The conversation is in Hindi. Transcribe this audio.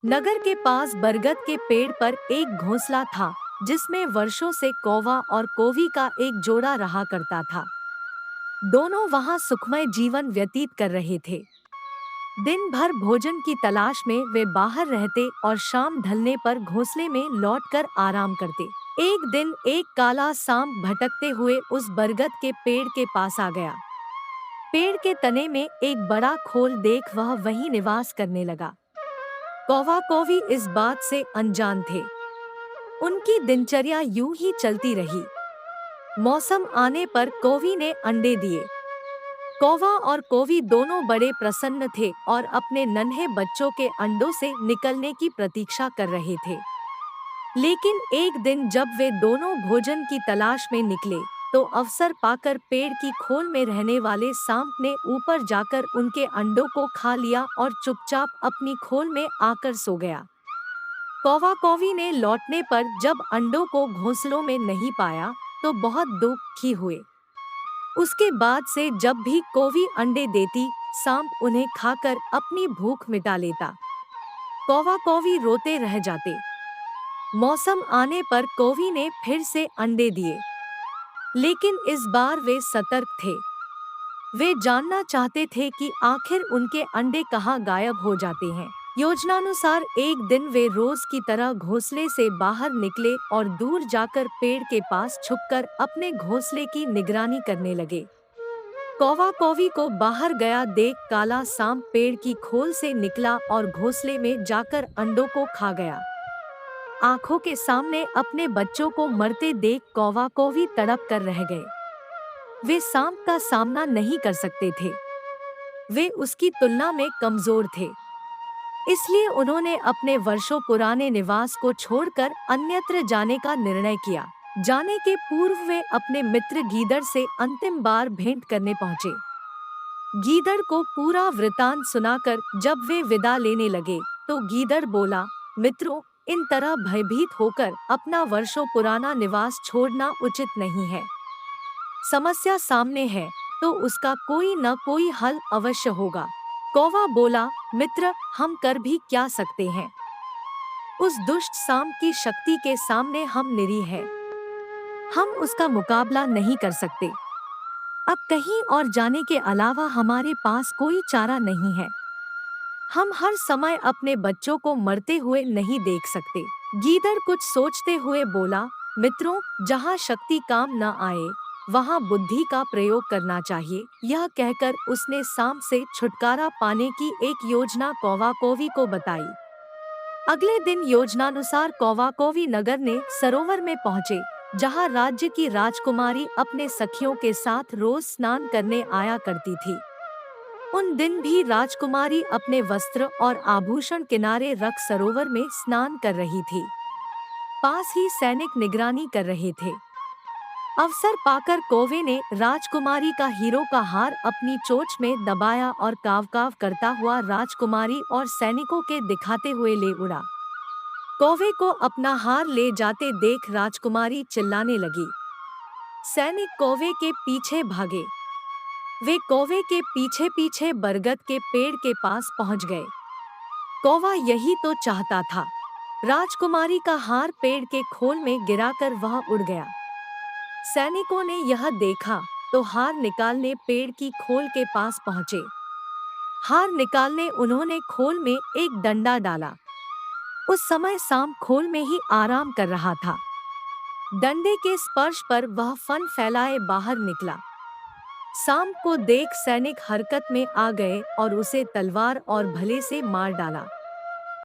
नगर के पास बरगद के पेड़ पर एक घोंसला था, जिसमें वर्षों से कौवा और कोवी का एक जोड़ा रहा करता था। दोनों वहां सुखमय जीवन व्यतीत कर रहे थे। दिन भर भोजन की तलाश में वे बाहर रहते और शाम ढलने पर घोंसले में लौटकर आराम करते। एक दिन एक काला सांप भटकते हुए उस बरगद के पेड़ के पास आ गया। पेड़ के तने में एक बड़ा खोल देख वह वहीं निवास करने लगा। कौवा कौवी इस बात से अनजान थे। उनकी दिनचर्या यूं ही चलती रही। मौसम आने पर कौवी ने अंडे दिए। कौवा और कौवी दोनों बड़े प्रसन्न थे और अपने नन्हे बच्चों के अंडों से निकलने की प्रतीक्षा कर रहे थे। लेकिन एक दिन जब वे दोनों भोजन की तलाश में निकले, तो अवसर पाकर पेड़ की खोल में रहने वाले सांप ने ऊपर जाकर उनके अंडों को खा लिया और चुपचाप अपनी खोल में आकर सो गया। कौवा कौवी ने लौटने पर जब अंडों को घोंसलों में नहीं पाया, तो बहुत दुखी हुए। उसके बाद से जब भी कौवी अंडे देती, सांप उन्हें खाकर अपनी भूख मिटा लेता। कौवा कौवी रोते रह जाते। मौसम आने पर कौवी ने फिर से अंडे दिए, लेकिन इस बार वे सतर्क थे। वे जानना चाहते थे कि आखिर उनके अंडे कहाँ गायब हो जाते हैं। योजनानुसार एक दिन वे रोज की तरह घोंसले से बाहर निकले और दूर जाकर पेड़ के पास छुपकर अपने घोंसले की निगरानी करने लगे। कौवा कौवी को बाहर गया देख काला सांप पेड़ की खोल से निकला और घोंसले में जाकर अंडों को खा गया। आंखों के सामने अपने बच्चों को मरते देख कौवा कौवी तड़प कर रह गए। वे सांप का सामना नहीं कर सकते थे। वे उसकी तुलना में कमजोर थे। इसलिए उन्होंने अपने वर्षों पुराने निवास को छोड़कर अन्यत्र जाने का निर्णय किया। जाने के पूर्व वे अपने मित्र गीदड़ से अंतिम बार भेंट करने पहुंचे। गीदड़ को पूरा वृतांत सुनाकर जब वे विदा लेने लगे, तो गीदड़ बोला, मित्रों, इन तरह भयभीत होकर अपना वर्षों पुराना निवास छोड़ना उचित नहीं है। समस्या सामने है, तो उसका कोई न कोई हल अवश्य होगा। कौवा बोला, मित्र, हम कर भी क्या सकते हैं? उस दुष्ट सांप की शक्ति के सामने हम निरीह हैं। हम उसका मुकाबला नहीं कर सकते। अब कहीं और जाने के अलावा हमारे पास कोई चारा नहीं है। हम हर समय अपने बच्चों को मरते हुए नहीं देख सकते। गीदड़ कुछ सोचते हुए बोला, मित्रों, जहाँ शक्ति काम न आए, वहाँ बुद्धि का प्रयोग करना चाहिए। यह कहकर उसने सांप से छुटकारा पाने की एक योजना कौवा कौवी को बताई। अगले दिन योजनानुसार कौवा कौवी नगर ने सरोवर में पहुँचे, जहाँ राज्य की राजकुमारी अपने सखियों के साथ रोज स्नान करने आया करती थी। उन दिन भी राजकुमारी अपने वस्त्र और आभूषण किनारे रख सरोवर में स्नान कर रही थी। पास ही सैनिक निगरानी कर रहे थे। अवसर पाकर कौवे ने राजकुमारी का हीरो का हार अपनी चोंच में दबाया और काव काव करता हुआ राजकुमारी और सैनिकों के दिखाते हुए ले उड़ा। कौवे को अपना हार ले जाते देख राजकुमारी चिल्लाने लगी। सैनिक कौवे के पीछे भागे। वे कौवे के पीछे पीछे बरगद के पेड़ के पास पहुंच गए। कौवा यही तो चाहता था। राजकुमारी का हार पेड़ के खोल में गिराकर वह उड़ गया। सैनिकों ने यह देखा तो हार निकालने पेड़ की खोल के पास पहुंचे। हार निकालने उन्होंने खोल में एक डंडा डाला। उस समय सांप खोल में ही आराम कर रहा था। डंडे के स्पर्श पर वह फन फैलाए बाहर निकला। सांप को देख सैनिक हरकत में आ गए और उसे तलवार और भले से मार डाला।